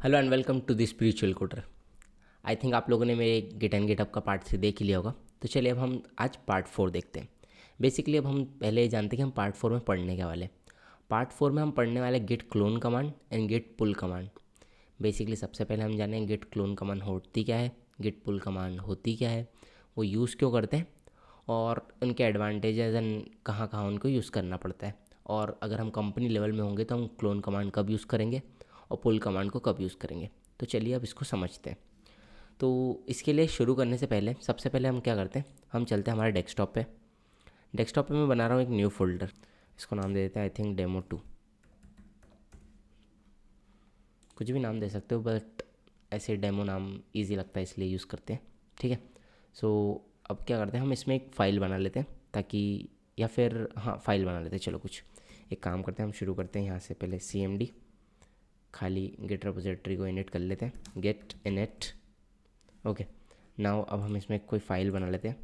Hello and welcome to the spiritual coder. I think आप लोगों ने मेरे गिट एंड गिटअप का पार्ट 3 देख ही लिया होगा। तो चलिए अब हम आज पार्ट 4 देखते हैं। बेसिकली अब हम पहले जानते हैं कि हम पार्ट 4 में पढ़ने के वाले। पार्ट 4 में हम पढ़ने वाले git clone command and git pull command. Basically सबसे पहले हम जानेंगे गिट क्लोन कमांड होती क्या है, गिट पुल कमांड होती क्या है, वो यूज़ क्यों करते हैं और उनके एडवांटेजेस एंड कहाँ कहाँ उनको यूज़ करना पड़ता है। और अगर हम कंपनी लेवल में होंगे तो हम क्लोन कमांड कब यूज़ करेंगे और पुल कमांड को कब यूज़ करेंगे। तो चलिए अब इसको समझते हैं। तो इसके लिए शुरू करने से पहले सबसे पहले हम क्या करते हैं, हम चलते हैं हमारे डेस्कटॉप पे। डेस्कटॉप पे मैं बना रहा हूँ एक न्यू फोल्डर, इसको नाम दे देते हैं आई थिंक डेमो 2। कुछ भी नाम दे सकते हो बट ऐसे डेमो नाम इजी लगता है इसलिए यूज़ करते हैं, ठीक है। सो अब क्या करते हैं, हम इसमें एक फ़ाइल बना लेते हैं ताकि, या फिर हाँ फ़ाइल बना लेते हैं। चलो कुछ एक काम करते हैं, हम शुरू करते हैं यहाँ से पहले cmd खाली गिट रिपोजिटरी को इनिट कर लेते हैं, गेट इनिट। ओके नाउ अब हम इसमें कोई फ़ाइल बना लेते हैं,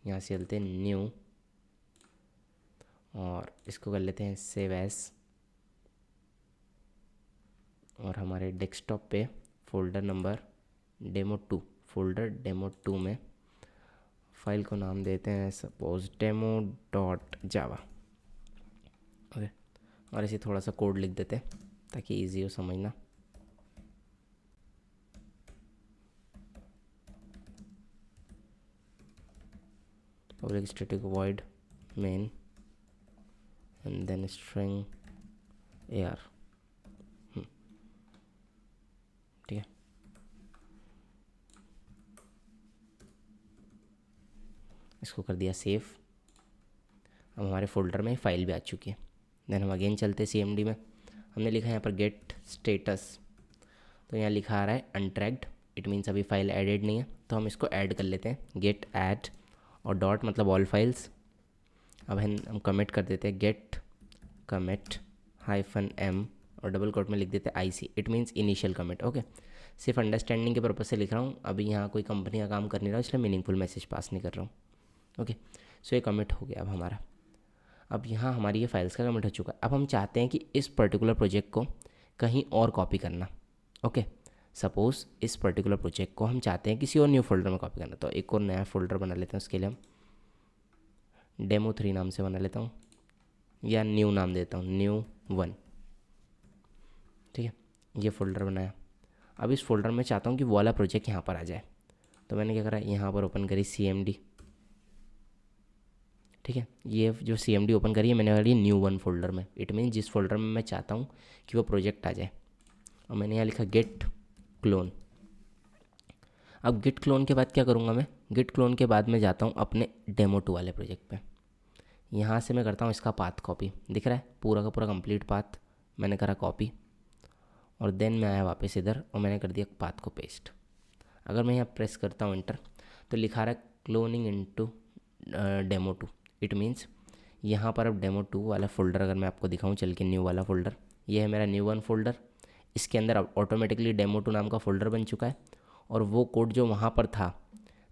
यहाँ से चलते हैं न्यू और इसको कर लेते हैं सेव एज। और हमारे डेस्कटॉप पे folder number demo 2, folder demo 2 में फाइल को नाम देते हैं सपोज demo.java। ओके और इसे थोड़ा सा कोड लिख देते हैं ताकि इजी हो समझना। Public static void main and then string AR, ठीक है। इसको कर दिया सेव। अब हमारे फोल्डर में फ़ाइल भी आ चुकी है। देन हम अगेन चलते CMD में, हमने लिखा है यहाँ पर गेट स्टेटस। तो यहाँ लिखा आ रहा है अनट्रैक्ड, इट मीन्स अभी फ़ाइल एडेड नहीं है। तो हम इसको ऐड कर लेते हैं, गेट ऐड और डॉट मतलब ऑल फाइल्स। अब हम कमिट कर देते हैं गेट कमिट -m और डबल कोट में लिख देते हैं IC, it means initial commit. Okay सिर्फ अंडरस्टैंडिंग के पर्पज़ से लिख रहा हूँ, अभी यहाँ कोई कंपनी का काम कर नहीं रहा हूँ इसलिए मीनिंगफुल मैसेज पास नहीं कर रहा हूँ। ओके सो ये कमिट हो गया अब हमारा। अब यहाँ हमारी ये फाइल्स का कमिट हो चुका है। अब हम चाहते हैं कि इस पर्टिकुलर प्रोजेक्ट को कहीं और कॉपी करना। ओके सपोज़ इस पर्टिकुलर प्रोजेक्ट को हम चाहते हैं किसी और न्यू फोल्डर में कॉपी करना, तो एक और नया फोल्डर बना लेते हैं। उसके लिए हम डेमो 3 नाम से बना लेता हूँ या न्यू नाम देता हूँ new1, ठीक है। ये फ़ोल्डर बनाया। अब इस फोल्डर में चाहता हूँ कि वो वाला प्रोजेक्ट यहाँ पर आ जाए, तो मैंने क्या करा, यहाँ पर ओपन करी CMD, ठीक है। ये जो CMD ओपन करी है मैंने करी new1 फोल्डर में, इट मीन जिस फोल्डर में मैं चाहता हूँ कि वो प्रोजेक्ट आ जाए। और मैंने यहाँ लिखा गेट क्लोन। अब गिट क्लोन के बाद क्या करूँगा मैं, गिट क्लोन के बाद मैं जाता हूँ अपने डेमो 2 वाले प्रोजेक्ट पे। यहाँ से मैं करता हूँ इसका पाथ कॉपी, दिख रहा है पूरा का पूरा कंप्लीट पाथ मैंने करा कॉपी। और देन मैं आया वापस इधर और मैंने कर दिया पाथ को पेस्ट। अगर मैं यहाँ प्रेस करता हूँ इंटर तो लिखा रहा है cloning into demo 2, it means यहाँ पर अब डेमो 2 वाला फ़ोल्डर अगर मैं आपको दिखाऊँ चल के, न्यू वाला फ़ोल्डर, ये है मेरा new1 फोल्डर। इसके अंदर अब ऑटोमेटिकली डेमो 2 नाम का फ़ोल्डर बन चुका है और वो कोड जो वहाँ पर था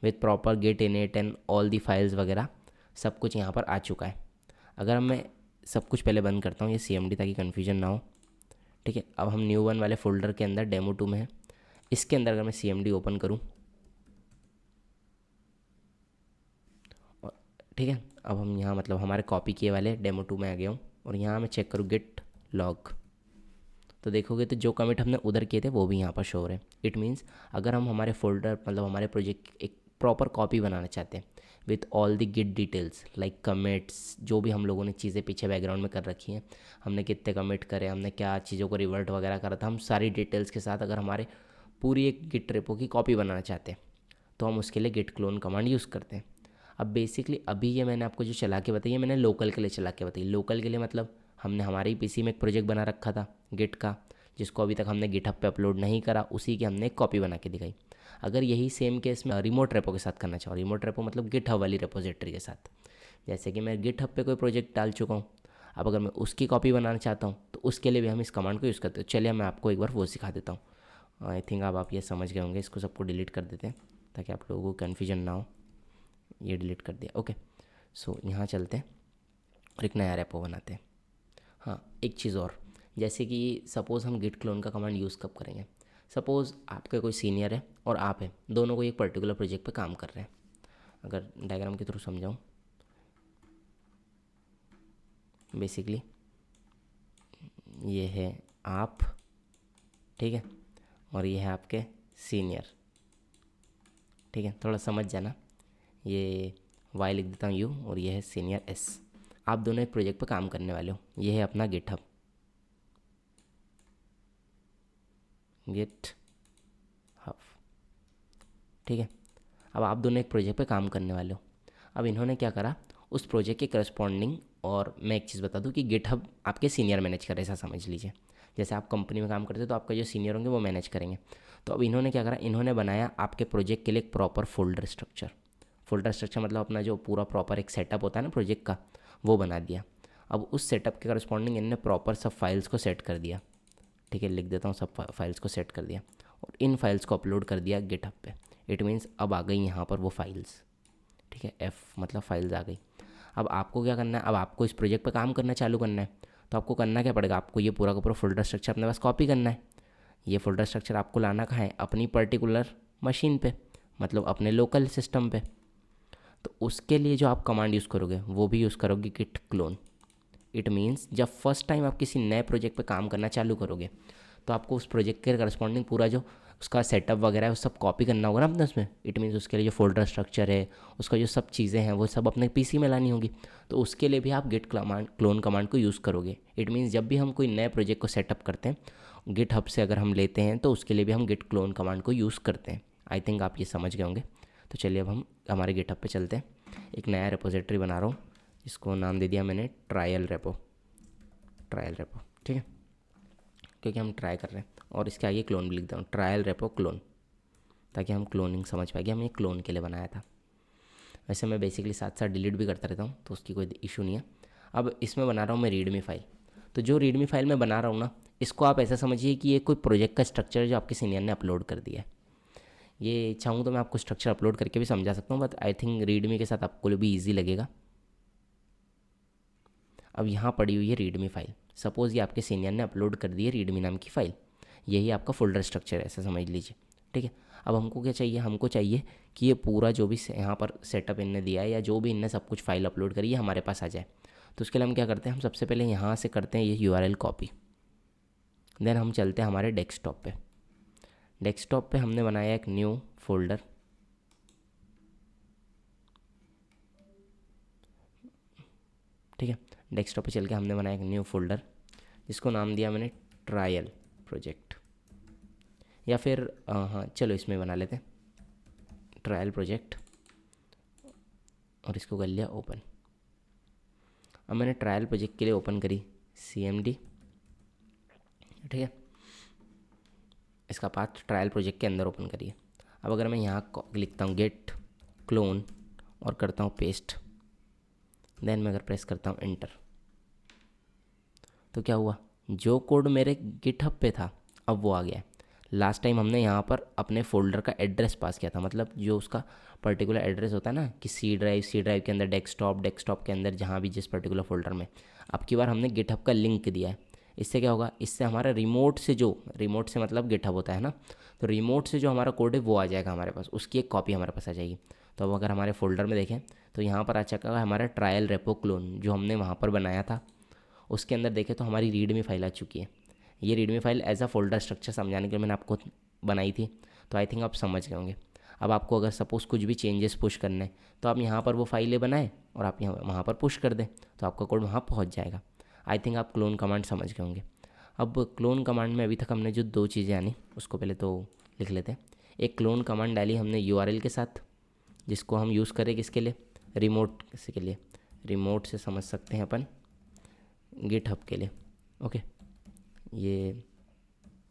with proper git init and all the files वगैरह सब कुछ यहाँ पर आ चुका है। अगर मैं सब कुछ पहले बंद करता हूँ ये CMD ताकि कन्फ्यूजन ना हो, ठीक है। अब हम new1 वाले फ़ोल्डर के अंदर डेमो 2 में है, इसके अंदर अगर मैं CMD ओपन करूँ, ठीक है। अब हम यहाँ मतलब हमारे कॉपी किए वाले डेमो 2 में आ गया हूँ और यहाँ मैं चेक करूँ गिट लॉग, तो देखोगे तो जो कमिट हमने उधर किए थे वो भी यहाँ पर शो हो रहे हैं। इट मीन्स अगर हम हमारे फोल्डर मतलब हमारे प्रोजेक्ट एक प्रॉपर कॉपी बनाना चाहते हैं with all the git details like commits, जो भी हम लोगों ने चीज़ें पीछे बैकग्राउंड में कर रखी हैं, हमने कितने कमिट करे, हमने क्या चीज़ों को रिवर्ट वगैरह करा था, हम सारी डिटेल्स के साथ अगर हमारे पूरी एक गिट रेपो की कॉपी बनाना चाहते हैं तो हम उसके लिए गिट क्लोन कमांड यूज़ करते हैं। अब बेसिकली अभी ये मैंने आपको जो चला के बताई है मैंने लोकल के लिए चला के बताई। लोकल के लिए मतलब हमने हमारे ही PC में एक प्रोजेक्ट बना रखा था गिट का, जिसको अभी तक हमने गिटहब पे अपलोड नहीं करा, उसी की हमने एक कॉपी बना के दिखाई। अगर यही सेम केस में रिमोट रेपो के साथ करना चाहो, रिमोट रेपो मतलब गिटहब वाली रेपोजिटरी के साथ, जैसे कि मैं गिटहब पे कोई प्रोजेक्ट डाल चुका हूँ, अब अगर मैं उसकी कॉपी बनाना चाहता हूँ तो उसके लिए भी हम इस कमांड को यूज़ करते हैं। चलिए मैं आपको एक बार वो सिखा देता हूँ। आई थिंक अब आप ये समझ गए होंगे। इसको सबको डिलीट कर देते हैं ताकि आप लोगों को कन्फ्यूजन ना हो। ये डिलीट कर दिया। ओके सो यहाँ चलते हैं और एक नया रेपो बनाते हैं। हाँ एक चीज़ और, जैसे कि सपोज़ हम गिट क्लोन का कमांड यूज़ कब करेंगे, सपोज़ आपके कोई सीनियर है और आप हैं, दोनों को एक पर्टिकुलर प्रोजेक्ट पे काम कर रहे हैं। अगर डायग्राम के थ्रू समझाऊँ, बेसिकली ये है आप, ठीक है, और ये है आपके सीनियर, ठीक है, थोड़ा समझ जाना। ये वाई लिख देता हूँ यू, और ये है सीनियर एस। आप दोनों एक प्रोजेक्ट पे काम करने वाले हो। ये है अपना गिटहब, गिटहब, ठीक है। अब आप दोनों एक प्रोजेक्ट पे काम करने वाले हो। अब इन्होंने क्या करा, उस प्रोजेक्ट के करस्पॉन्डिंग, और मैं एक चीज़ बता दूं कि गिटहब आपके सीनियर मैनेज कर रहे, ऐसा समझ लीजिए। जैसे आप कंपनी में काम करते हो तो आपका जो सीनियर होंगे वो मैनेज करेंगे। तो अब इन्होंने क्या करा, इन्होंने बनाया आपके प्रोजेक्ट के लिए एक proper folder structure. Folder structure मतलब अपना जो पूरा प्रॉपर एक सेटअप होता है ना प्रोजेक्ट का, वो बना दिया। अब उस सेटअप के करस्पॉन्डिंग इन्होंने प्रॉपर सब फाइल्स को सेट कर दिया, ठीक है, लिख देता हूँ, सब फाइल्स को सेट कर दिया और इन फाइल्स को अपलोड कर दिया गिटहब पे। इट मीन्स अब आ गई यहाँ पर वो फाइल्स, ठीक है, एफ मतलब फाइल्स आ गई। अब आपको क्या करना है, अब आपको इस प्रोजेक्ट पे काम करना चालू करना है, तो आपको करना क्या पड़ेगा, आपको ये पूरा का पूरा फोल्डर स्ट्रक्चर अपने पास कॉपी करना है। ये फोल्डर स्ट्रक्चर आपको लाना कहाँ है, अपनी पर्टिकुलर मशीन पे, मतलब अपने लोकल सिस्टम पे। तो उसके लिए जो आप कमांड यूज़ करोगे वो भी यूज़ करोगे गिट क्लोन। इट मीन्स जब फर्स्ट टाइम आप किसी नए प्रोजेक्ट पे काम करना चालू करोगे तो आपको उस प्रोजेक्ट के करस्पॉन्डिंग पूरा जो उसका सेटअप वगैरह है वो सब कॉपी करना होगा ना अपने उसमें। इट मीन्स उसके लिए जो फोल्डर स्ट्रक्चर है, उसका जो सब चीज़ें हैं वो सब अपने पीसी में लानी होगी। तो उसके लिए भी आप गिट क्लोन कमांड को यूज़ करोगे। इट मीन्स जब भी हम कोई नए प्रोजेक्ट को सेटअप करते हैं गिट हब से अगर हम लेते हैं तो उसके लिए भी हम गिट क्लोन कमांड को यूज़ करते हैं। आई थिंक आप ये समझ गए होंगे। तो चलिए अब हम हमारे गिटहब पे चलते हैं। एक नया रेपोजिटरी बना रहा हूँ जिसको नाम दे दिया मैंने ट्रायल रेपो, ठीक है, क्योंकि हम ट्राई कर रहे हैं। और इसके आगे क्लोन भी लिख देता हूँ, ट्रायल रेपो क्लोन, ताकि हम क्लोनिंग समझ पाएंगे, हम ये क्लोन के लिए बनाया था। वैसे मैं बेसिकली साथ साथ डिलीट भी करता रहता हूँ तो उसकी कोई इशू नहीं है। अब इसमें बना रहा हूँ मैं रीडमी फाइल। तो जो रीडमी फाइल मैं बना रहा हूँ ना, इसको आप ऐसा समझिए कि ये कोई प्रोजेक्ट का स्ट्रक्चर है जो आपके सीनियर ने अपलोड कर दिया है। ये चाहूँ तो मैं आपको स्ट्रक्चर अपलोड करके भी समझा सकता हूँ, बट आई थिंक रीडमी के साथ आपको भी ईजी लगेगा। अब यहाँ पड़ी हुई है रीडमी फाइल। सपोज़ ये आपके सीनियर ने अपलोड कर दी है रीडमी नाम की फ़ाइल। यही आपका फोल्डर स्ट्रक्चर है, ऐसा समझ लीजिए, ठीक है। अब हमको क्या चाहिए, हमको चाहिए कि ये पूरा जो भी यहाँ पर सेटअप इनने दिया है या जो भी इनने सब कुछ फाइल अपलोड करी है हमारे पास आ जाए। तो उसके लिए हम क्या करते हैं, हम सबसे पहले यहाँ से करते हैं ये URL कॉपी। देन हम चलते हैं हमारे डेस्कटॉप पे। डेस्कटॉप पे हमने बनाया एक न्यू फोल्डर, ठीक है। डेस्कटॉप पे चल के हमने बनाया एक न्यू फोल्डर जिसको नाम दिया मैंने ट्रायल प्रोजेक्ट, या फिर हाँ चलो इसमें बना लेते हैं ट्रायल प्रोजेक्ट, और इसको कर लिया ओपन। अब मैंने ट्रायल प्रोजेक्ट के लिए ओपन करी CMD, ठीक है, इसका पाथ ट्रायल प्रोजेक्ट के अंदर ओपन करिए। अब अगर मैं यहाँ लिखता हूँ गेट क्लोन और करता हूँ पेस्ट, देन मैं अगर प्रेस करता हूँ एंटर, तो क्या हुआ, जो कोड मेरे गिटहब पे था अब वो आ गया है। लास्ट टाइम हमने यहाँ पर अपने फोल्डर का एड्रेस पास किया था, मतलब जो उसका पर्टिकुलर एड्रेस होता है ना कि सी ड्राइव के अंदर डेस्कटॉप के अंदर जहाँ भी जिस पर्टिकुलर फोल्डर में, अब की बार हमने गिटहब का लिंक दिया है। इससे क्या होगा, इससे हमारा रिमोट से मतलब गिटहब होता है ना, तो रिमोट से जो हमारा कोड है वो आ जाएगा हमारे पास, उसकी एक कॉपी हमारे पास आ जाएगी। तो अब अगर हमारे फोल्डर में देखें तो यहाँ पर आ चुका है हमारा ट्रायल रेपो क्लोन जो हमने वहाँ पर बनाया था। उसके अंदर देखें तो हमारी रीडमी फाइल आ चुकी है। ये readme file as a folder structure समझाने के लिए मैंने आपको बनाई थी, तो आई थिंक आप समझ गए होंगे। अब आपको अगर सपोज़ कुछ भी चेंजेस पुश करने हैं तो आप यहाँ पर वो फाइलें बनाएं और आप यहाँ वहाँ पर पुश कर दें तो आपका कोड वहाँ पहुँच जाएगा। आई थिंक आप क्लोन कमांड समझ गए होंगे। अब क्लोन कमांड में अभी तक हमने जो 2 चीज़ें आनी उसको पहले तो लिख लेते हैं। एक क्लोन कमांड डाली हमने URL के साथ, जिसको हम यूज़ करें किसके लिए, रिमोट के लिए, रिमोट से समझ सकते हैं अपन गिटहब के लिए, ओके। ये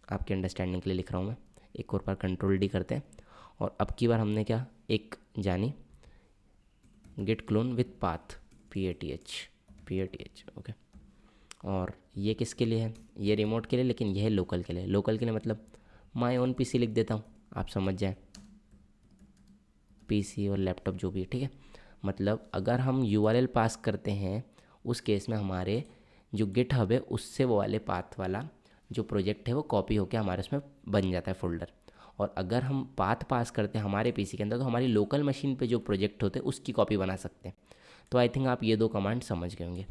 आपके अंडरस्टैंडिंग के लिए लिख रहा हूँ मैं। एक और बार Ctrl D करते हैं, और अब की बार हमने क्या एक जानी git clone with path PATH, okay. और ये किसके लिए है, ये रिमोट के लिए, लेकिन यह है लोकल के लिए। लोकल के लिए मतलब माय ओन PC लिख देता हूँ, आप समझ जाए, PC और लैपटॉप जो भी है, ठीक है। मतलब अगर हम URL पास करते हैं उस केस में हमारे जो गिटहब है उससे वो वाले पाथ वाला जो प्रोजेक्ट है वो कॉपी होकर हमारे उसमें बन जाता है फोल्डर। और अगर हम पाथ पास करते हैं हमारे पीसी के अंदर तो हमारी लोकल मशीन पे जो प्रोजेक्ट होते हैं उसकी कॉपी बना सकते हैं। तो आई थिंक आप ये दो कमांड समझ गए होंगे।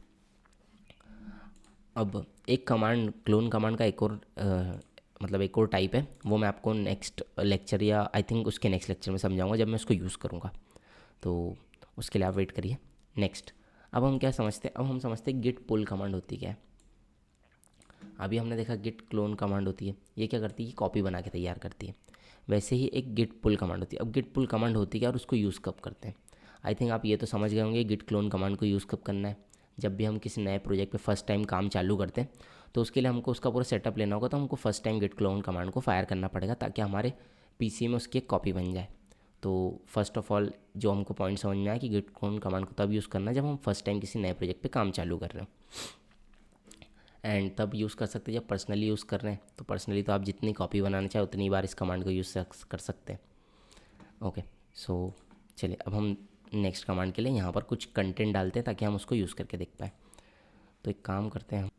अब एक कमांड क्लोन कमांड का एक और मतलब एक और टाइप है, वो मैं आपको नेक्स्ट लेक्चर या आई थिंक उसके नेक्स्ट लेक्चर में समझाऊंगा जब मैं उसको यूज़ करूँगा, तो उसके लिए आप वेट करिए। नेक्स्ट, अब हम क्या समझते हैं, अब हम समझते हैं गिट पुल कमांड होती क्या है। अभी हमने देखा गिट क्लोन कमांड होती है, ये क्या करती है, कॉपी बना के तैयार करती है। वैसे ही एक गिट पुल कमांड होती है। अब गिट पुल कमांड होती है क्या और उसको यूज़ कब करते हैं। आई थिंक आप ये तो समझ गए होंगे गिट क्लोन कमांड को यूज़ कब करना है। जब भी हम किसी नए प्रोजेक्ट पे फर्स्ट टाइम काम चालू करते हैं तो उसके लिए हमको उसका पूरा सेटअप लेना होगा, तो हमको first time git clone command को फायर करना पड़ेगा ताकि हमारे पीसी में उसकी एक कॉपी बन जाए। तो फर्स्ट ऑफ ऑल जो हमको पॉइंट समझ में आया कि गिट क्लोन कमांड को तब यूज़ करना है जब हम फर्स्ट टाइम किसी नए प्रोजेक्ट पे काम चालू कर रहे हो। एंड तब यूज़ कर सकते हैं जब पर्सनली यूज़ कर रहे हैं। तो पर्सनली तो आप जितनी कॉपी बनाना चाहे उतनी बार इस कमांड को यूज़ कर सकते हैं। ओके, सो चलिए अब हम नेक्स्ट कमांड के लिए यहाँ पर कुछ कंटेंट डालते हैं ताकि हम उसको यूज़ करके देख पाएँ। तो एक काम करते हैं, हम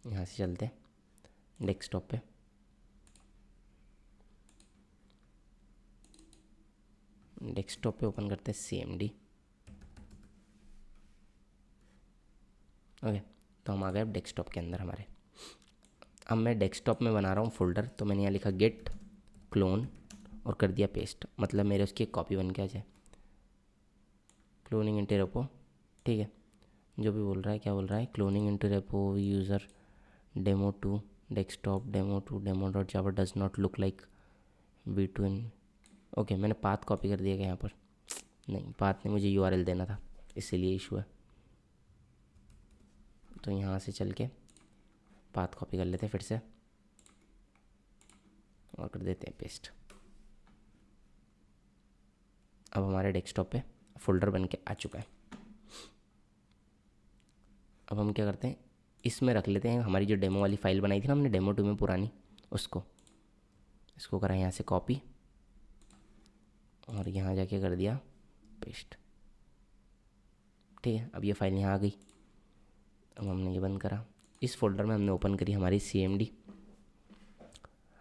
यहाँ से चलते हैं डेस्कटॉप पे। डेस्कटॉप पे ओपन करते हैं CMD। ओके, तो हम आ गए अब डेस्कटॉप के अंदर हमारे। अब मैं डेस्कटॉप में बना रहा हूँ फोल्डर, तो मैंने यहाँ लिखा गेट क्लोन और कर दिया पेस्ट, मतलब मेरे उसकी एक कॉपी बन के आ जाए। क्लोनिंग इंटू रेपो, ठीक है, जो भी बोल रहा है, क्या बोल रहा है, cloning into repo user demo to desktop demo dot java does not look like V2 in. Okay, मैंने पाथ कॉपी कर दिया यहाँ पर, नहीं पाथ नहीं, मुझे URL देना था इसीलिए इशू है। तो यहाँ से चल के पाथ कॉपी कर लेते हैं फिर से और कर देते हैं पेस्ट। अब हमारे डेस्कटॉप पे फोल्डर बन के आ चुका है। अब हम क्या करते हैं, इसमें रख लेते हैं हमारी जो डेमो वाली फाइल बनाई थी ना हमने डेमो 2 में पुरानी, उसको इसको करा यहाँ से कॉपी और यहाँ जाके कर दिया पेस्ट। ठीक है, अब ये फाइल यहाँ आ गई। अब हमने ये बंद करा, इस फोल्डर में हमने ओपन करी हमारी CMD।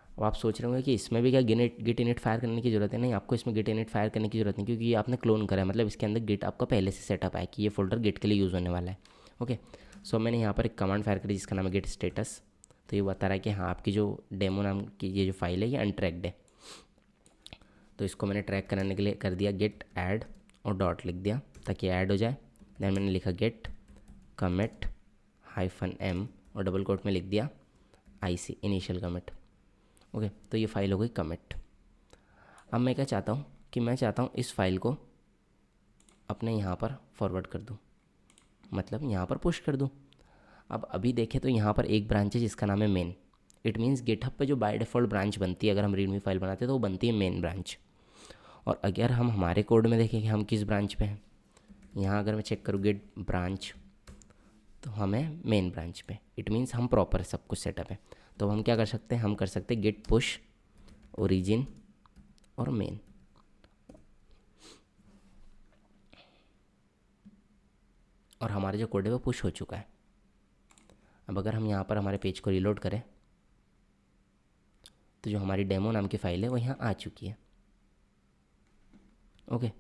अब आप सोच रहे होंगे कि इसमें भी क्या गिट इनिट फायर करने की ज़रूरत है। नहीं, आपको इसमें गिट इनिट फायर करने की ज़रूरत नहीं, क्योंकि ये आपने क्लोन करा है, मतलब इसके अंदर गिट आपका पहले से सेटअप है कि ये फोल्डर गिट के लिए यूज़ होने वाला है। ओके, सो मैंने यहाँ पर एक कमांड फायर करी जिसका नाम है गेट स्टेटस। तो ये बता रहा है कि हाँ आपकी जो डेमो नाम की ये जो फाइल है ये अनट्रैक्ड है। तो इसको मैंने ट्रैक कराने के लिए कर दिया गेट ऐड और डॉट लिख दिया ताकि ऐड हो जाए। देन मैंने लिखा गेट कमिट -m और डबल कोट में लिख दिया IC इनिशियल कमिट। ओके, तो ये फाइल हो गई कमिट। अब मैं क्या चाहता हूँ कि मैं चाहता हूँ इस फाइल को अपने यहाँ पर फॉरवर्ड कर दूँ, मतलब यहाँ पर पुश कर दूँ। अब अभी देखें तो यहाँ पर एक ब्रांच है जिसका नाम है मेन। इट मीन्स गिटहब पे जो बाय डिफ़ॉल्ट ब्रांच बनती है अगर हम रीडमी फाइल बनाते हैं तो वो बनती है मेन ब्रांच। और अगर हम हमारे कोड में देखें कि हम किस ब्रांच पे हैं, यहाँ अगर मैं चेक करूँ गिट ब्रांच तो हमें मेन ब्रांच पे, इट मीन्स हम प्रॉपर सब कुछ सेटअप है। तो हम क्या कर सकते हैं, हम कर सकते हैं गिट पुश ओरिजिन और मेन। और हमारा जो कोड है वो पुश हो चुका है। अब अगर हम यहाँ पर हमारे पेज को रीलोड करें तो जो हमारी डेमो नाम की फ़ाइल है वो यहाँ आ चुकी है। ओके,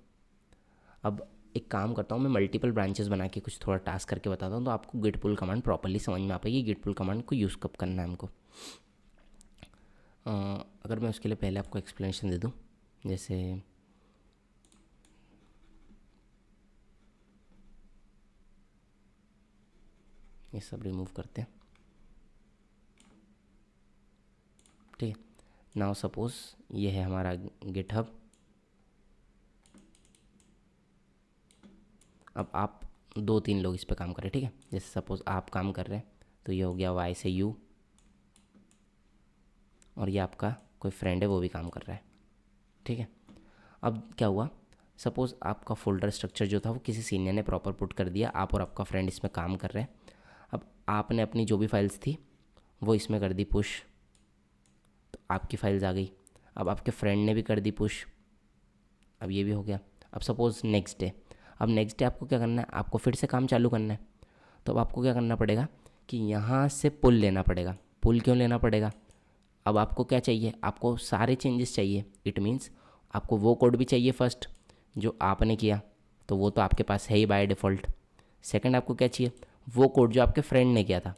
अब एक काम करता हूँ, मैं मल्टीपल ब्रांचेस बना के कुछ थोड़ा टास्क करके बताता हूँ तो आपको गिट पुल कमांड प्रॉपर्ली समझ में आ पाएगी गिट पुल कमांड को यूज़ कब करना है हमको। अगर मैं उसके लिए पहले आपको एक्सप्लेनेशन दे दूँ, जैसे ये सब रिमूव करते हैं, ठीक है। नाउ सपोज़ ये है हमारा गिटहब। अब आप 2-3 लोग इस पे काम करें, ठीक है। जैसे सपोज़ आप काम कर रहे हैं तो ये हो गया Y से U, और ये आपका कोई फ्रेंड है वो भी काम कर रहा है, ठीक है। अब क्या हुआ, सपोज़ आपका फोल्डर स्ट्रक्चर जो था वो किसी सीनियर ने प्रॉपर पुट कर दिया, आप और आपका फ्रेंड इसमें काम कर रहे हैं। अब आपने अपनी जो भी फाइल्स थी वो इसमें कर दी पुश, तो आपकी फाइल्स आ गई। अब आपके फ्रेंड ने भी कर दी पुश, अब ये भी हो गया। अब सपोज़ नेक्स्ट डे, अब नेक्स्ट डे आपको क्या करना है, आपको फिर से काम चालू करना है। तो अब आपको क्या करना पड़ेगा कि यहाँ से पुल लेना पड़ेगा। पुल क्यों लेना पड़ेगा, अब आपको क्या चाहिए, आपको सारे चेंजेस चाहिए। इट मीन्स आपको वो कोड भी चाहिए फर्स्ट जो आपने किया, तो वो तो आपके पास है ही बाय डिफ़ॉल्ट। सेकंड आपको क्या चाहिए, वो कोड जो आपके फ्रेंड ने किया था।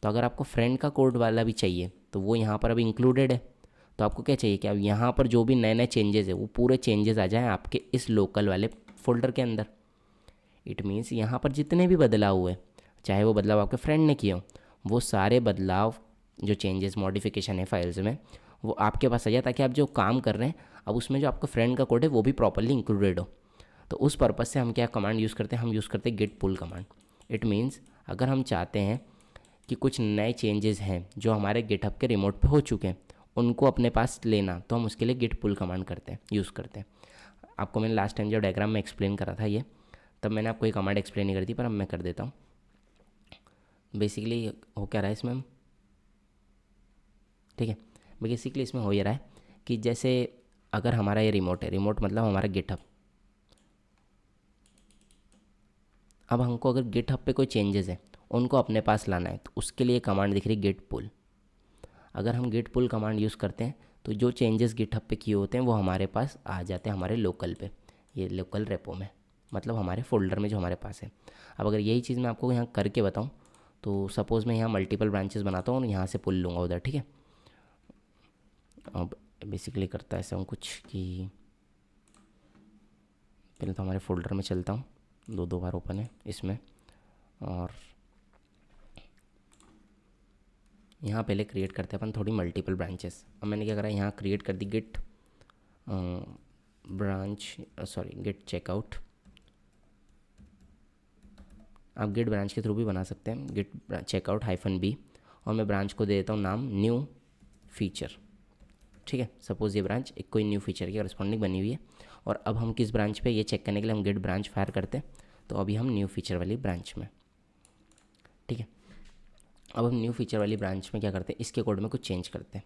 तो अगर आपको फ्रेंड का कोड वाला भी चाहिए तो वो यहाँ पर अभी इंक्लूडेड है। तो आपको क्या चाहिए कि अब यहाँ पर जो भी नए नए चेंजेस है वो पूरे चेंजेस आ जाएँ आपके इस लोकल वाले फोल्डर के अंदर। इट मीन्स यहाँ पर जितने भी बदलाव हुए, चाहे वो बदलाव आपके फ्रेंड ने किए हो, वो सारे बदलाव जो चेंजेस मॉडिफिकेशन है फाइल्स में, वो आपके पास आ जाए, ताकि आप जो काम कर रहे हैं अब उसमें जो आपका फ्रेंड का कोड है वो भी प्रॉपर्ली इंक्लूडेड हो। तो उस पर्पज़ से हम क्या कमांड यूज़ करते हैं, हम यूज़ करते हैं git pull command. It means अगर हम चाहते हैं कि कुछ नए चेंजेस हैं जो हमारे गिटहब के रिमोट पे हो चुके हैं उनको अपने पास लेना, तो हम उसके लिए गिट पुल कमांड करते हैं, यूज़ करते हैं। आपको मैंने लास्ट टाइम जब डायग्राम में एक्सप्लेन करा था ये, तब मैंने आपको ये कमांड एक्सप्लेन नहीं करी थी, पर अब मैं कर देता हूँ। बेसिकली हो क्या रहा है इसमें, ठीक है, बेसिकली इसमें हो ये रहा है कि जैसे अगर हमारा ये रिमोट है, रिमोट मतलब हमारा गिटहब, अब हमको अगर गिटहब पे कोई चेंजेस है उनको अपने पास लाना है, तो उसके लिए कमांड दिख रही गिट पुल। अगर हम गिट पुल कमांड यूज़ करते हैं तो जो चेंजेस गिटहब पे किए होते हैं वो हमारे पास आ जाते हैं हमारे लोकल पे, ये लोकल रेपो में, मतलब हमारे फोल्डर में जो हमारे पास है। अब अगर यही चीज़ मैं आपको यहाँ करके बताऊँ, तो सपोज़ मैं यहाँ मल्टीपल ब्रांचेस बनाता हूँ और यहाँ से पुल लूँगा उधर, ठीक है। अब बेसिकली करता ऐसा हूँ कुछ कि पहले तो हमारे फोल्डर में चलता हूँ, दो बार ओपन है इसमें, और यहाँ पहले क्रिएट करते हैं अपन थोड़ी मल्टीपल ब्रांचेस। अब मैंने क्या करा, यहाँ क्रिएट कर दी git branch, sorry git checkout. आप गिट ब्रांच के थ्रू भी बना सकते हैं, गिट चेकआउट -b, और मैं ब्रांच को दे देता हूँ नाम न्यू फीचर, ठीक है। सपोज़ ये ब्रांच एक कोई न्यू फीचर की करस्पॉन्डिंग बनी हुई है, और अब हम किस ब्रांच पे ये चेक करने के लिए हम गिट ब्रांच फायर करते हैं, तो अभी हम न्यू फीचर वाली ब्रांच में, ठीक है। अब हम न्यू फीचर वाली ब्रांच में क्या करते हैं, इसके कोड में कुछ चेंज करते हैं।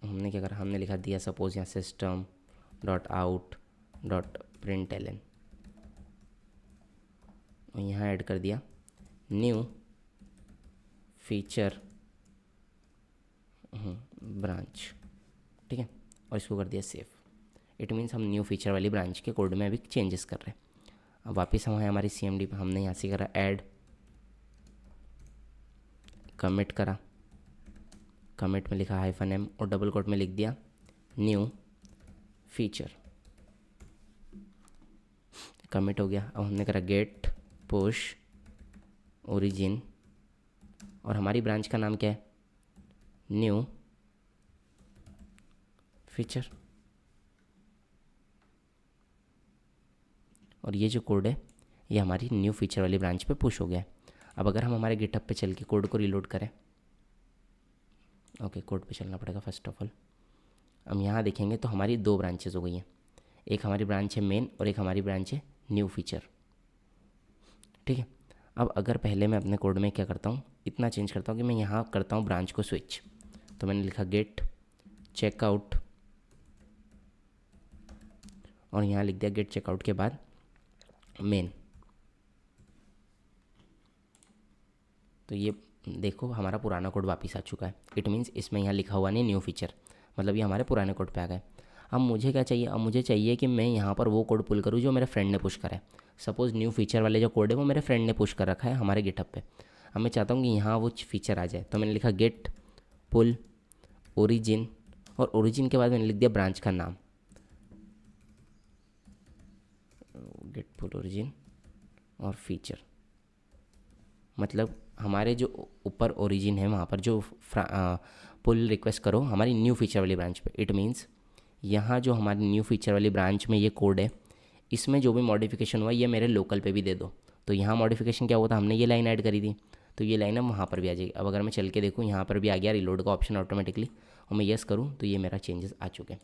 हमने क्या करा, हमने लिखा दिया सपोज़ यहाँ system.out.println, और यहाँ ऐड कर दिया न्यू फीचर ब्रांच, ठीक है, और इसको कर दिया सेव। इट मीन्स हम न्यू फीचर वाली ब्रांच के कोड में अभी चेंजेस कर रहे हैं। अब वापस हम हमारी CMD पे, हमने यहाँ से करा ऐड, कमिट करा, कमिट में लिखा -m और डबल कोट में लिख दिया न्यू फीचर, कमिट हो गया। अब हमने करा गेट पुश ओरिजिन, और हमारी ब्रांच का नाम क्या है, न्यू फीचर, और ये जो कोड है ये हमारी न्यू फीचर वाली ब्रांच पे पुश हो गया है। अब अगर हम हमारे गिटहब पे चल के कोड को रीलोड करें, ओके कोड पे चलना पड़ेगा फर्स्ट ऑफ ऑल। हम यहाँ देखेंगे तो हमारी दो ब्रांचेस हो गई हैं, एक हमारी ब्रांच है मेन और एक हमारी ब्रांच है न्यू फीचर, ठीक है। अब अगर पहले मैं अपने कोड में क्या करता हूँ, इतना चेंज करता हूँ कि मैं यहाँ करता हूँ ब्रांच को स्विच, तो मैंने लिखा गेट चेकआउट, और यहाँ लिख दिया गेट चेकआउट के बाद मेन। तो ये देखो हमारा पुराना कोड वापस आ चुका है। इट मीन्स इसमें यहाँ लिखा हुआ नहीं न्यू फीचर, मतलब ये हमारे पुराने कोड पे आ गए। अब मुझे क्या चाहिए, अब मुझे चाहिए कि मैं यहाँ पर वो कोड पुल करूँ जो मेरे फ्रेंड ने पुश करा है। सपोज़ न्यू फीचर वाले जो कोड है वो मेरे फ्रेंड ने पुश कर रखा है हमारे गिटहब पे। अब मैं चाहता हूँ कि यहाँ वो फीचर आ जाए, तो मैंने लिखा गेट पुल ओरिजिन, और ओरिजिन के बाद मैंने लिख दिया ब्रांच का नाम, गेट पुल ओरिजिन और फीचर। मतलब हमारे जो ऊपर ओरिजिन है वहाँ पर जो पुल रिक्वेस्ट करो हमारी न्यू फीचर वाली ब्रांच पे। इट मीन्स यहाँ जो हमारी न्यू फीचर वाली ब्रांच में ये कोड है, इसमें जो भी मॉडिफिकेशन हुआ ये मेरे लोकल पे भी दे दो। तो यहाँ मॉडिफिकेशन क्या होता, हमने ये लाइन ऐड करी थी, तो ये लाइन अब वहाँ पर भी आ जाएगी। अब अगर मैं चल के देखूँ यहाँ पर भी आ गया रिलोड का ऑप्शन ऑटोमेटिकली, और मैं येस करूँ तो ये मेरा चेंजेस आ चुके हैं।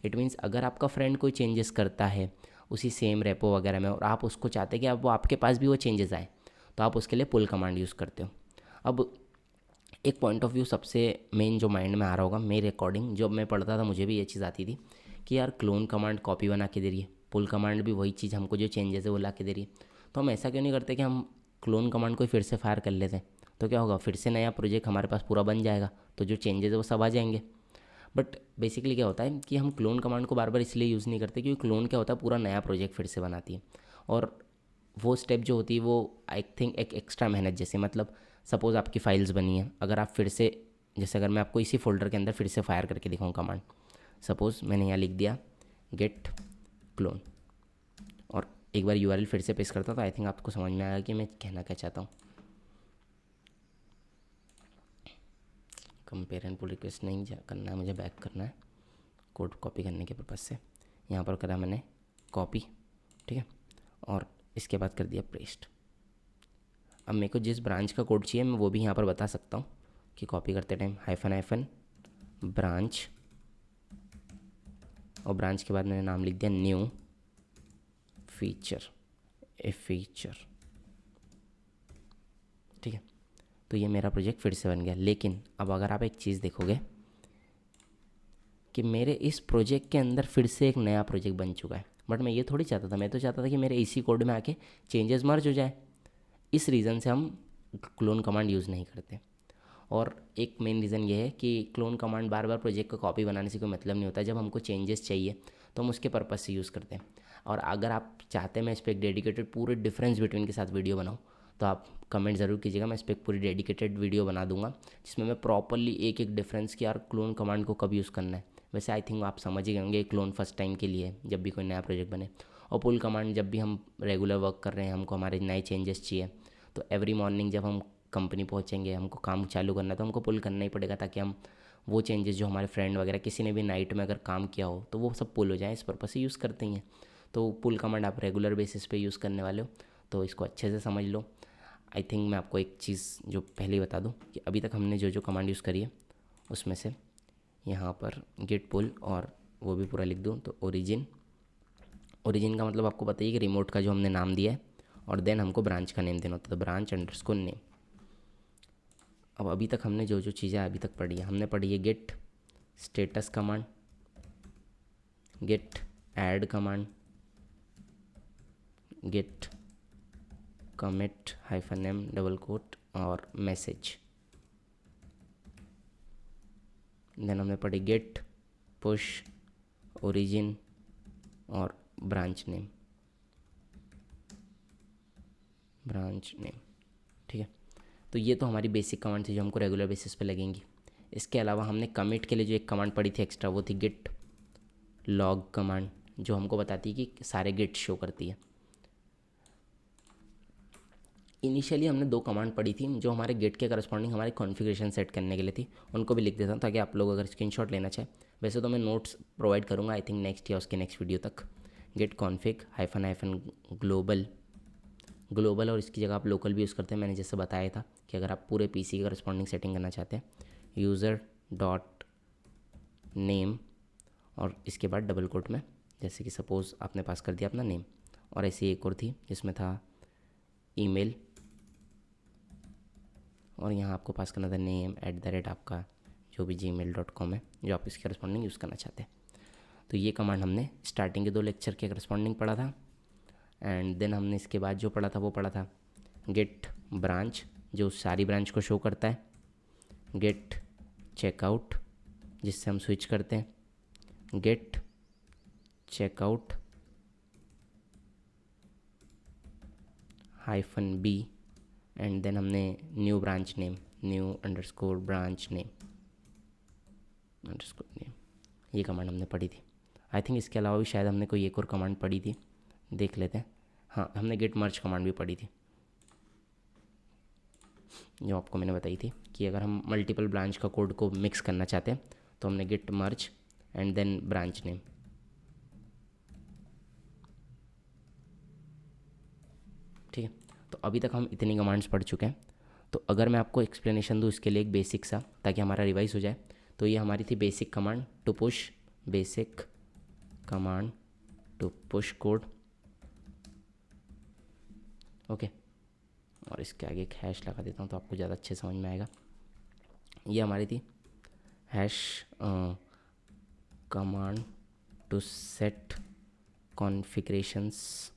इट मीन्स अगर आपका फ्रेंड कोई चेंजेस करता है उसी सेम रेपो वगैरह में, और आप उसको चाहते हैं कि अब वो आपके पास भी वो चेंजेस आए, तो आप उसके लिए पुल कमांड यूज़ करते हो। अब एक पॉइंट ऑफ व्यू सबसे मेन जो माइंड में आ रहा होगा, मेरे अकॉर्डिंग जब मैं पढ़ता था मुझे भी ये चीज़ आती थी कि यार क्लोन कमांड कॉपी बना के दे रही है, पुल कमांड भी वही चीज़ हमको जो चेंजेस है वो ला के दे रही है, तो हम ऐसा क्यों नहीं करते कि हम क्लोन कमांड को फिर से फायर कर लेते हैं। तो क्या होगा, फिर से नया प्रोजेक्ट हमारे पास पूरा बन जाएगा, तो जो चेंजेस है वो सब आ जाएंगे। बट बेसिकली क्या होता है कि हम क्लोन कमांड को बार बार इसलिए यूज़ नहीं करते क्योंकि क्लोन क्या होता है, पूरा नया प्रोजेक्ट फिर से बनाती है। और वो स्टेप जो होती है वो आई थिंक एक एक्स्ट्रा मेहनत जैसे, मतलब सपोज़ आपकी फाइल्स बनी है, अगर आप फिर से, जैसे अगर मैं आपको इसी फोल्डर के अंदर फिर से फायर करके दिखाऊँ कमांड, सपोज़ मैंने यहाँ लिख दिया गेट क्लोन और एक बार यूआरएल फिर से पेस्ट करता, तो आई थिंक आपको समझ में आएगा कि मैं कहना क्या चाहता हूँ। कंपेयर एंड पुल रिक्वेस्ट नहीं करना है, मुझे बैक करना है कोड कॉपी करने के पर्पज़ से। यहाँ पर करा मैंने कॉपी, ठीक है, और इसके बाद कर दिया पेस्ट। अब मेरे को जिस ब्रांच का कोड चाहिए मैं वो भी यहाँ पर बता सकता हूँ कि कॉपी करते टाइम हाइफन ब्रांच, और ब्रांच के बाद मैंने नाम लिख दिया न्यू फीचर, ए फीचर, ठीक है। तो ये मेरा प्रोजेक्ट फिर से बन गया। लेकिन अब अगर आप एक चीज़ देखोगे कि मेरे इस प्रोजेक्ट के अंदर फिर से एक नया प्रोजेक्ट बन चुका है, बट मैं ये थोड़ी चाहता था, मैं तो चाहता था कि मेरे इसी कोड में आके चेंजेस मर्ज हो जाए। इस रीज़न से हम क्लोन कमांड यूज़ नहीं करते। और एक मेन रीज़न ये है कि क्लोन कमांड बार बार प्रोजेक्ट का कॉपी बनाने से कोई मतलब नहीं होता। जब हमको चेंजेस चाहिए तो हम उसके पर्पज़ से यूज़ करते हैं। और अगर आप चाहते हैं मैं इस पर एक डेडिकेटेड पूरे डिफरेंस बिटवीन के साथ वीडियो बनाऊँ, तो आप कमेंट ज़रूर कीजिएगा, मैं इस पर एक पूरी डेडिकेटेड वीडियो बना दूंगा जिसमें मैं प्रॉपरली एक एक डिफरेंस की, यार क्लोन कमांड को कब यूज़ करना है। वैसे आई थिंक आप समझ ही गए होंगे, क्लोन फर्स्ट टाइम के लिए जब भी कोई नया प्रोजेक्ट बने, और पुल कमांड जब भी हम रेगुलर वर्क कर रहे हैं, हमको हमारे नए चेंजेस चाहिए, तो एवरी मॉर्निंग जब हम कंपनी पहुंचेंगे, हमको काम चालू करना है, तो हमको पुल करना ही पड़ेगा ताकि हम वो चेंजेस जो हमारे फ्रेंड वगैरह किसी ने भी नाइट में अगर काम किया हो तो वो सब पुल हो जाए। इस पर्पज़ से यूज़ करते ही हैं। तो पुल कमांड आप रेगुलर बेसिस पे यूज़ करने वाले हो, तो इसको अच्छे से समझ लो। आई थिंक मैं आपको एक चीज़ जो पहले ही बता दूं कि अभी तक हमने जो जो कमांड यूज़ करी है उसमें से यहाँ पर गेट पुल, और वो भी पूरा लिख दूँ तो ओरिजिन, ओरिजिन का मतलब आपको बताइए कि रिमोट का जो हमने नाम दिया है, और देन हमको ब्रांच का नेम देना होता है, तो ब्रांच अंडरस्कोर नेम। अब अभी तक हमने जो जो चीज़ें अभी तक पढ़ी है, हमने पढ़ी है git status command, git add command, git commit hyphen M double quote और मैसेज। देन हमने पढ़ी गेट पुश ओरिजिन और ब्रांच नेम, ब्रांच नेम, ठीक है। तो ये तो हमारी बेसिक कमांड थी जो हमको रेगुलर बेसिस पे लगेंगी। इसके अलावा हमने कमिट के लिए जो एक कमांड पढ़ी थी एक्स्ट्रा, वो थी गेट लॉग कमांड, जो हमको बताती है कि सारे गेट शो करती है। इनिशियली हमने दो कमांड पढ़ी थी जो हमारे गेट के करस्पॉन्डिंग हमारे कॉन्फ़िगरेशन सेट करने के लिए थी, उनको भी लिख देता हूँ ताकि आप लोग अगर स्क्रीनशॉट लेना चाहें। वैसे तो मैं नोट्स प्रोवाइड करूँगा आई थिंक नेक्स्ट या उसके नेक्स्ट वीडियो तक। Git config hyphen hyphen global, global और इसकी जगह आप लोकल भी यूज़ करते हैं। मैंने जैसे बताया था कि अगर आप पूरे पीसी की करस्पॉन्डिंग सेटिंग करना चाहते हैं, यूज़र डॉट नेम और इसके बाद डबल कोट में, जैसे कि सपोज़ आपने पास कर दिया अपना नेम, और ऐसी एक और थी जिसमें था ईमेल, और यहाँ आपको पास करना था नेम @ आपका जो भी gmail.com है जो आप इसके करस्पॉन्डिंग यूज़ करना चाहते हैं। तो ये कमांड हमने स्टार्टिंग के 2 लेक्चर के करस्पॉन्डिंग पढ़ा था। एंड देन हमने इसके बाद जो पढ़ा था वो पढ़ा था गेट ब्रांच, जो सारी ब्रांच को शो करता है, गेट चेकआउट जिससे हम स्विच करते हैं, git checkout hyphen B, and then हमने new branch name, new underscore branch name underscore name, ये कमांड हमने पढ़ी थी। आई थिंक इसके अलावा भी शायद हमने कोई एक और कमांड पढ़ी थी, देख लेते हैं। हाँ, हमने गेट मर्ज कमांड भी पढ़ी थी, जो आपको मैंने बताई थी कि अगर हम मल्टीपल ब्रांच का कोड को मिक्स करना चाहते हैं तो हमने git merge and then branch name, ठीक है। तो अभी तक हम इतनी कमांड्स पढ़ चुके हैं। तो अगर मैं आपको एक्सप्लेनेशन दूँ इसके लिए एक बेसिक सा, ताकि हमारा रिवाइज हो जाए, तो ये हमारी थी basic command to push, basic command to push code, okay. और इसके आगे एक हैश लगा देता हूँ तो आपको ज़्यादा अच्छे समझ में आएगा। ये हमारी थी hash command to set configurations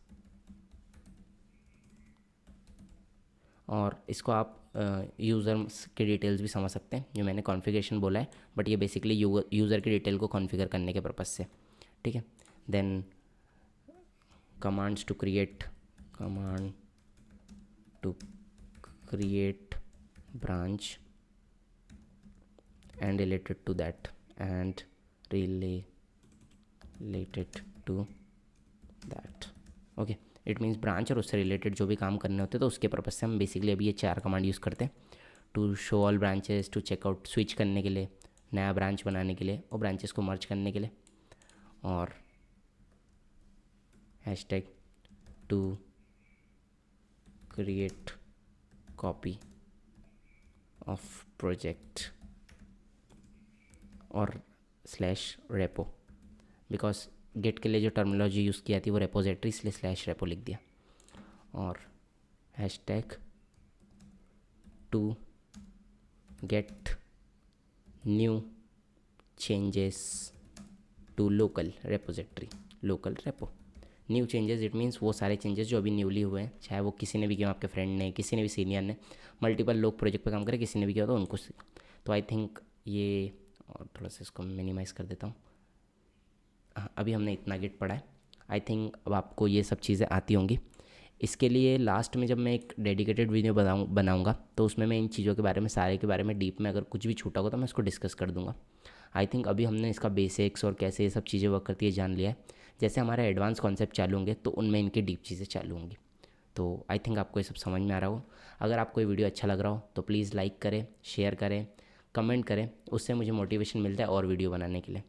और इसको आप यूज़र की डिटेल्स भी समझ सकते हैं, जो मैंने कॉन्फ़िगरेशन बोला है, बट ये बेसिकली यूज़र की डिटेल को कॉन्फ़िगर करने के पर्पज़ से, ठीक है। Then commands to create, command to create branch and related to that and related to that, okay. It means branch और उससे रिलेटेड जो भी काम करने होते हैं तो उसके पर्पज़ से हम बेसिकली अभी ये 4 कमांड यूज़ करते हैं। To show all branches, to checkout switch करने के लिए, नया ब्रांच बनाने के लिए और ब्रांचेस को मर्ज करने के लिए, और hashtag to create copy of project और स्लैश रेपो, बिकॉज गेट के लिए जो टर्मिनोलॉजी यूज़ की जाती है वो रेपोजिटरी, इसलिए स्लैश रेपो लिख दिया। और hashtag to get new changes to local repository, local repo. New changes it means वो सारे चेंजेस जो अभी न्यूली हुए हैं, चाहे वो किसी ने भी किया, आपके फ्रेंड ने, किसी ने भी, सीनियर ने, मल्टीपल लोग प्रोजेक्ट पे काम करे, किसी ने भी किया तो उनको। तो आई थिंक ये, और थोड़ा सा इसको मिनिमाइज़ कर देता हूँ। हाँ, अभी हमने इतना गिट पढ़ा है, आई थिंक अब आपको ये सब चीज़ें आती होंगी। इसके लिए लास्ट में जब मैं एक डेडिकेटेड वीडियो बनाऊँगा तो उसमें मैं इन चीज़ों के बारे में, सारे के बारे में डीप में अगर कुछ भी छूटा होगा तो मैं उसको डिस्कस कर दूँगा। आई थिंक अभी हमने इसका बेसिक्स और कैसे ये सब चीज़ें वर्क करती है जान लिया है। जैसे हमारे एडवांस कॉन्सेप्ट चालू होंगे तो उनमें इनकी डीप चीज़ें चालू होंगी। तो आई थिंक आपको ये सब समझ में आ रहा हो। अगर आपको ये वीडियो अच्छा लग रहा हो तो प्लीज़ लाइक करें, शेयर करें, कमेंट करें, उससे मुझे मोटिवेशन मिलता है और वीडियो बनाने के लिए।